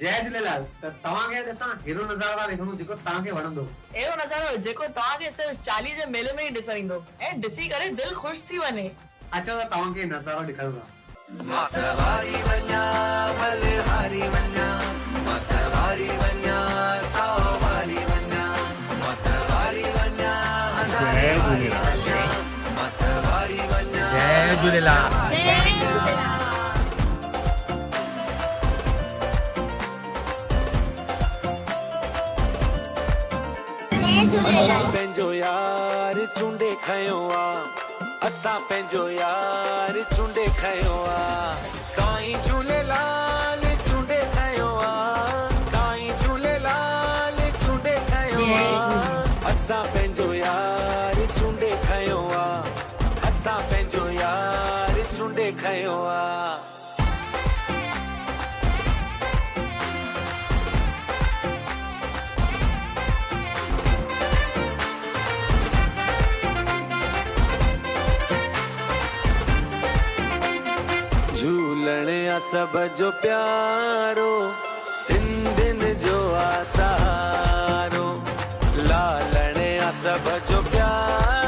जय झूलेलाल। त तव्हांखे असां हेरो नज़ारो था ॾेखारूं जेको तव्हांखे वणंदो। अहिड़ो नज़ारो जेको तव्हांखे सिर्फ़ 40 जे मेले में ई ॾिसण ईंदो ऐं ॾिसी करे दिलि ख़ुशि थी वञे। अचो त तव्हांखे नज़ारो ॾेखारूं था। मतवारी वञा बलिहारी वञा मतवारी वञा सवारी वञा मतवारी वञा जय झूलेलाल। मतवारी वञा जय झूलेलाल। पंहिंजो यार चूंडे खयो आ असां पंहिंजो यार चूंडे खयो आ साईं झूलेलाल चूंडे खयो आ साईं झूलेलाल चूंडे खयो आ असां पंहिंजो यार चूंडे खयो आ असां पंहिंजो यार चूंडे खयो आ। झूलने आ सब जो प्यारो सिंधिन जो आसारो लालने आ सब जो प्यारो